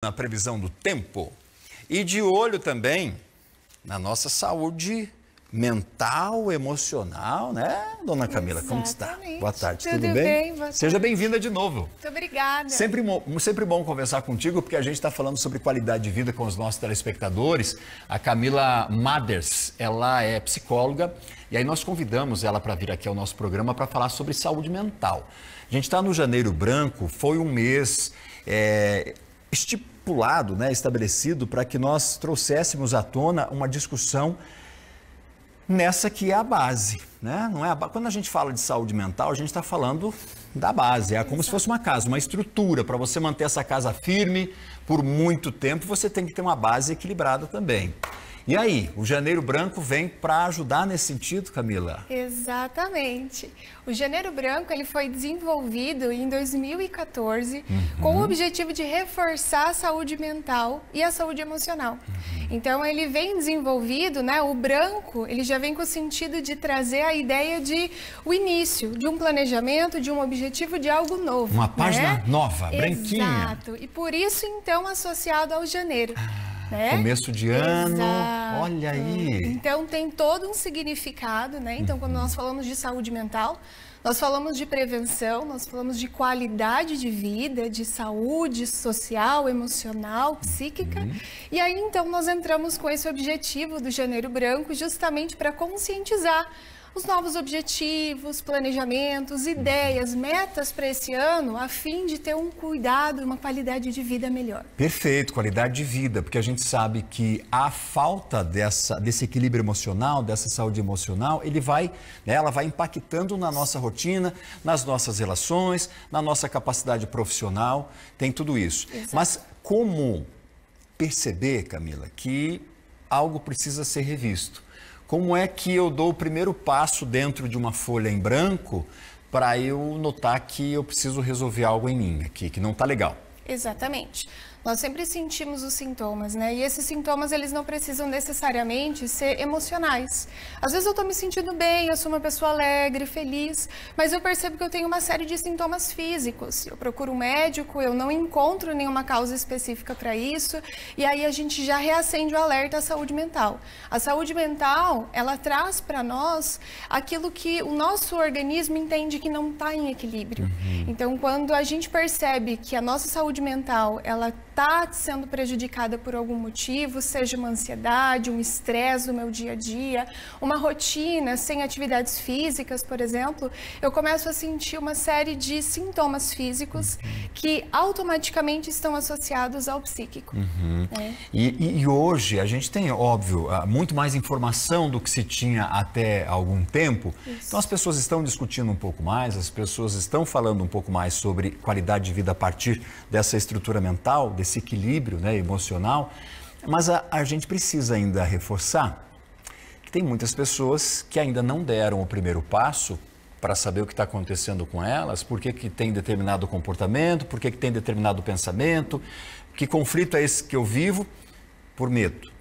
Na previsão do tempo e de olho também na nossa saúde mental, emocional, né, dona Camila? Exatamente. Como está? Boa tarde, Tudo bem? bem? Boa Seja bem-vinda de novo. Muito obrigada. Sempre bom conversar contigo, porque a gente está falando sobre qualidade de vida com os nossos telespectadores. A Camila Maders, ela é psicóloga e aí nós convidamos ela para vir aqui ao nosso programa para falar sobre saúde mental. A gente está no Janeiro Branco, foi um mês estipulado, né, estabelecido para que nós trouxéssemos à tona uma discussão nessa que é a base, né? Não é quando a gente fala de saúde mental, a gente está falando da base, é como se fosse uma casa, uma estrutura. Para você manter essa casa firme por muito tempo, você tem que ter uma base equilibrada também. E aí, o Janeiro Branco vem para ajudar nesse sentido, Camila? Exatamente. O Janeiro Branco ele foi desenvolvido em 2014 com o objetivo de reforçar a saúde mental e a saúde emocional. Então, ele vem desenvolvido, né? O branco, ele já vem com o sentido de trazer a ideia de o início de um planejamento, de um objetivo, de algo novo. Uma página nova, branquinha. Exato. E por isso, então, associado ao janeiro. Né? Começo de ano, Exato. Olha aí. Então tem todo um significado, né? Então quando nós falamos de saúde mental, nós falamos de prevenção, nós falamos de qualidade de vida, de saúde social, emocional, psíquica. E aí então nós entramos com esse objetivo do Janeiro Branco justamente para conscientizar os novos objetivos, planejamentos, ideias, metas para esse ano, a fim de ter um cuidado e uma qualidade de vida melhor. Perfeito, qualidade de vida, porque a gente sabe que a falta desse equilíbrio emocional, dessa saúde emocional, ela vai impactando na nossa rotina, nas nossas relações, na nossa capacidade profissional, tem tudo isso. Exato. Mas como perceber, Camila, que algo precisa ser revisto? Como é que eu dou o primeiro passo dentro de uma folha em branco para eu notar que eu preciso resolver algo em mim aqui, que não está legal? Exatamente. Nós sempre sentimos os sintomas, né? E esses sintomas, eles não precisam necessariamente ser emocionais. Às vezes eu tô me sentindo bem, eu sou uma pessoa alegre, feliz, mas eu percebo que eu tenho uma série de sintomas físicos. Eu procuro um médico, eu não encontro nenhuma causa específica para isso, e aí a gente já reacende o alerta à saúde mental. A saúde mental, ela traz para nós aquilo que o nosso organismo entende que não está em equilíbrio. Então, quando a gente percebe que a nossa saúde mental, ela está sendo prejudicada por algum motivo, seja uma ansiedade, um estresse no meu dia a dia, uma rotina sem atividades físicas, por exemplo, eu começo a sentir uma série de sintomas físicos que automaticamente estão associados ao psíquico. Né? E hoje a gente tem, óbvio, muito mais informação do que se tinha até algum tempo. Isso. Então as pessoas estão discutindo um pouco mais, as pessoas estão falando um pouco mais sobre qualidade de vida a partir dessa estrutura mental, desse equilíbrio, né, emocional, mas a gente precisa ainda reforçar que tem muitas pessoas que ainda não deram o primeiro passo para saber o que está acontecendo com elas, por que tem determinado comportamento, por que tem determinado pensamento, que conflito é esse que eu vivo, por medo.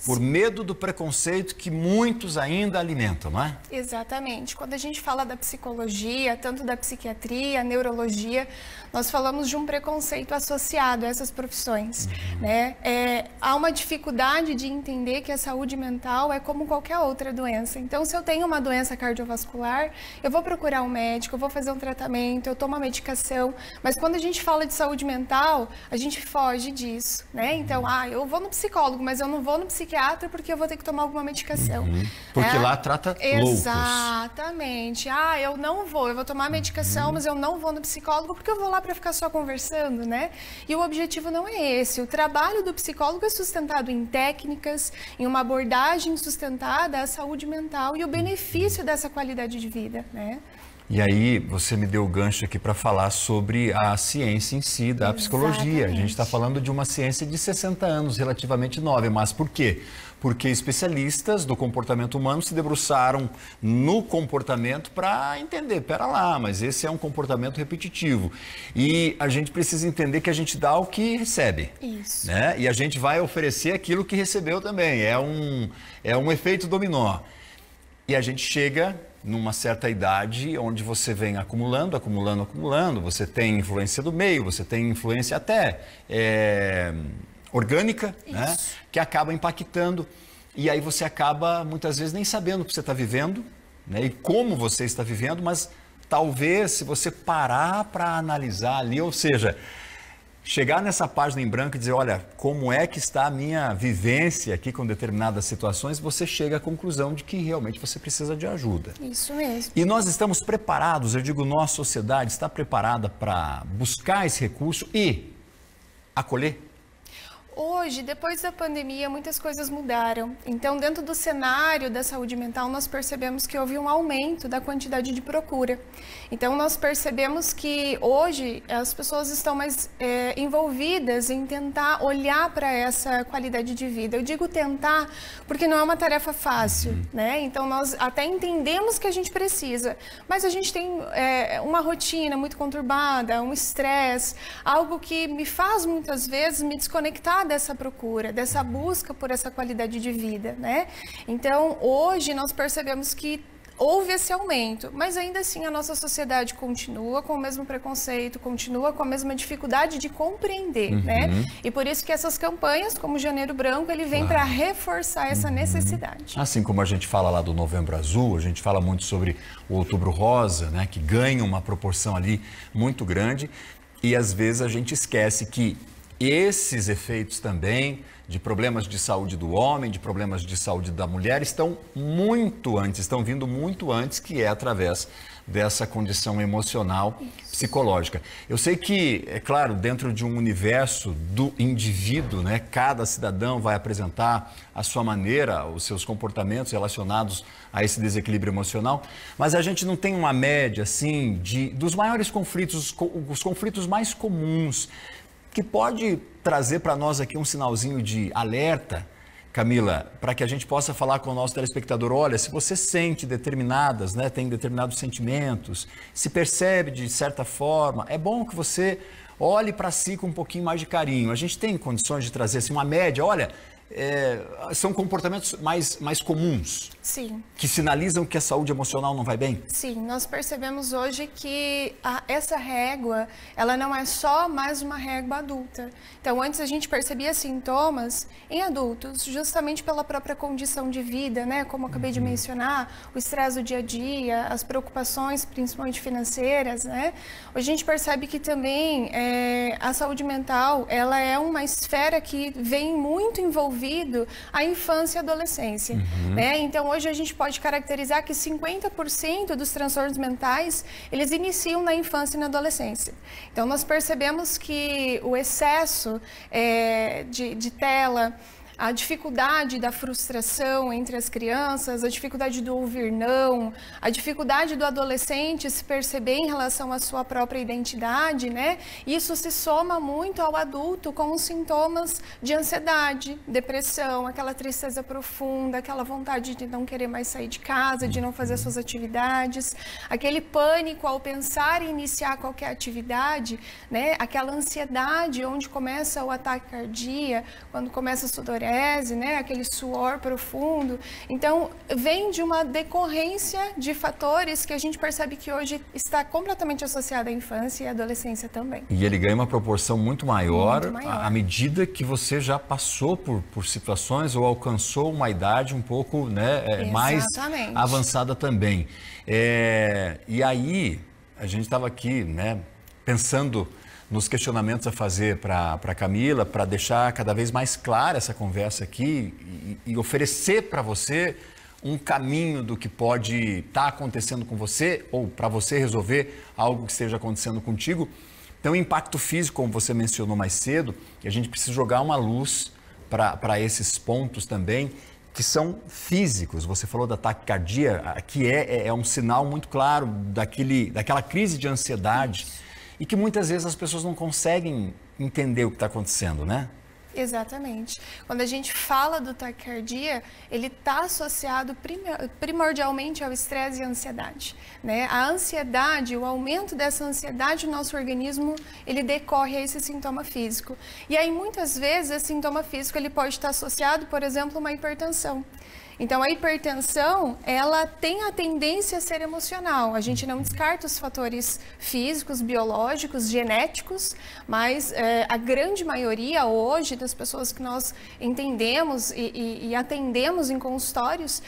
Por medo do preconceito que muitos ainda alimentam, não é? Exatamente. Quando a gente fala da psicologia, tanto da psiquiatria, neurologia, nós falamos de um preconceito associado a essas profissões, né? Há uma dificuldade de entender que a saúde mental é como qualquer outra doença. Então, se eu tenho uma doença cardiovascular, eu vou procurar um médico, eu vou fazer um tratamento, eu tomo uma medicação, mas quando a gente fala de saúde mental, a gente foge disso, né? Então, eu vou no psicólogo, mas eu não vou no psiquiatra porque eu vou ter que tomar alguma medicação. Porque lá trata loucos. Exatamente. Eu não vou, eu vou tomar medicação, mas eu não vou no psicólogo porque eu vou lá para ficar só conversando, né? E o objetivo não é esse. O trabalho do psicólogo é sustentado em técnicas, em uma abordagem sustentada à saúde mental e o benefício dessa qualidade de vida, né? E aí, você me deu o gancho aqui para falar sobre a ciência em si da psicologia. A gente está falando de uma ciência de 60 anos, relativamente nova. Mas por quê? Porque especialistas do comportamento humano se debruçaram no comportamento para entender, pera lá, mas esse é um comportamento repetitivo. E a gente precisa entender que a gente dá o que recebe. Isso. Né? E a gente vai oferecer aquilo que recebeu também. É um efeito dominó. E a gente chega numa certa idade, onde você vem acumulando, acumulando, acumulando, você tem influência do meio, você tem influência até orgânica, né, que acaba impactando, e aí você acaba muitas vezes nem sabendo o que você está vivendo, né, e como você está vivendo, mas talvez se você parar para analisar ali, ou seja, chegar nessa página em branco e dizer, olha, como é que está a minha vivência aqui com determinadas situações, você chega à conclusão de que realmente você precisa de ajuda. Isso mesmo. E nós estamos preparados, eu digo, nossa sociedade está preparada para buscar esse recurso e acolher? Hoje, depois da pandemia, muitas coisas mudaram. Então, dentro do cenário da saúde mental, nós percebemos que houve um aumento da quantidade de procura. Então, nós percebemos que hoje as pessoas estão mais envolvidas em tentar olhar para essa qualidade de vida. Eu digo tentar porque não é uma tarefa fácil, né? Então, nós até entendemos que a gente precisa, mas a gente tem uma rotina muito conturbada, um estresse, algo que me faz muitas vezes me desconectar dessa procura, dessa busca por essa qualidade de vida, né? Então, hoje nós percebemos que houve esse aumento, mas ainda assim a nossa sociedade continua com o mesmo preconceito, continua com a mesma dificuldade de compreender, né? E por isso que essas campanhas, como o Janeiro Branco, ele vem para reforçar essa necessidade. Assim como a gente fala lá do Novembro Azul, a gente fala muito sobre o Outubro Rosa, né, que ganha uma proporção ali muito grande, e às vezes a gente esquece que esses efeitos também de problemas de saúde do homem, de problemas de saúde da mulher, estão muito antes, estão vindo muito antes, que é através dessa condição emocional, psicológica. Eu sei que, é claro, dentro de um universo do indivíduo, né, cada cidadão vai apresentar a sua maneira, os seus comportamentos relacionados a esse desequilíbrio emocional, mas a gente não tem uma média, assim, dos maiores conflitos, os conflitos mais comuns, que pode trazer para nós aqui um sinalzinho de alerta, Camila, para que a gente possa falar com o nosso telespectador, olha, se você sente determinadas, né, tem determinados sentimentos, se percebe de certa forma, é bom que você olhe para si com um pouquinho mais de carinho. A gente tem condições de trazer assim, uma média, olha, são comportamentos mais comuns. Sim. Que sinalizam que a saúde emocional não vai bem? Sim, nós percebemos hoje que essa régua, ela não é só mais uma régua adulta. Então, antes a gente percebia sintomas em adultos, justamente pela própria condição de vida, né? Como eu acabei de mencionar, o estresse do dia a dia, as preocupações, principalmente financeiras, né? Hoje a gente percebe que também a saúde mental, ela é uma esfera que vem muito envolvida a infância e a adolescência, né? Então, hoje a gente pode caracterizar que 50% dos transtornos mentais, eles iniciam na infância e na adolescência. Então, nós percebemos que o excesso de tela, a dificuldade da frustração entre as crianças, a dificuldade do ouvir não, a dificuldade do adolescente se perceber em relação à sua própria identidade, né? Isso se soma muito ao adulto com os sintomas de ansiedade, depressão, aquela tristeza profunda, aquela vontade de não querer mais sair de casa, de não fazer suas atividades, aquele pânico ao pensar em iniciar qualquer atividade, né? Aquela ansiedade onde começa o ataque cardíaco, quando começa a sudorese, né? Aquele suor profundo. Então, vem de uma decorrência de fatores que a gente percebe que hoje está completamente associado à infância e à adolescência também. E ele ganha uma proporção muito maior à medida que você já passou por situações ou alcançou uma idade um pouco, né, mais avançada também. E aí, a gente estava aqui, né, pensando nos questionamentos a fazer para Camila, para deixar cada vez mais clara essa conversa aqui e oferecer para você um caminho do que pode estar acontecendo com você ou para você resolver algo que esteja acontecendo contigo. Então, o impacto físico, como você mencionou mais cedo, que a gente precisa jogar uma luz para esses pontos também, que são físicos. Você falou da taquicardia, que é um sinal muito claro daquela crise de ansiedade, e que muitas vezes as pessoas não conseguem entender o que está acontecendo, né? Exatamente. Quando a gente fala do taquicardia, ele está associado primordialmente ao estresse e à ansiedade, né? A ansiedade, o aumento dessa ansiedade no nosso organismo, ele decorre a esse sintoma físico. E aí, muitas vezes, esse sintoma físico ele pode estar associado, por exemplo, a uma hipertensão. Então, a hipertensão, ela tem a tendência a ser emocional. A gente não descarta os fatores físicos, biológicos, genéticos, mas a grande maioria hoje das pessoas que nós entendemos e atendemos em consultórios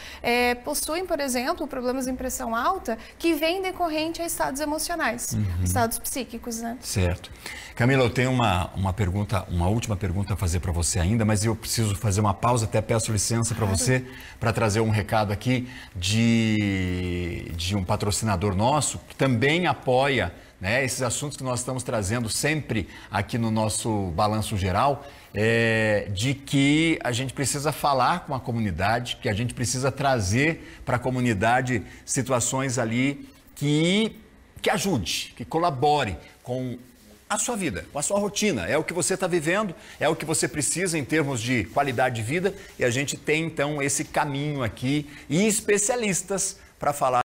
possuem, por exemplo, problemas de pressão alta que vêm decorrente a estados emocionais, estados psíquicos, né? Certo. Camila, eu tenho uma última pergunta a fazer para você ainda, mas eu preciso fazer uma pausa, até peço licença para você, para trazer um recado aqui de um patrocinador nosso, que também apoia, né, esses assuntos que nós estamos trazendo sempre aqui no nosso Balanço Geral, de que a gente precisa falar com a comunidade, que a gente precisa trazer para a comunidade situações ali que ajude, que colabore com a sua vida, com a sua rotina. É o que você está vivendo, é o que você precisa em termos de qualidade de vida, e a gente tem então esse caminho aqui e especialistas para falar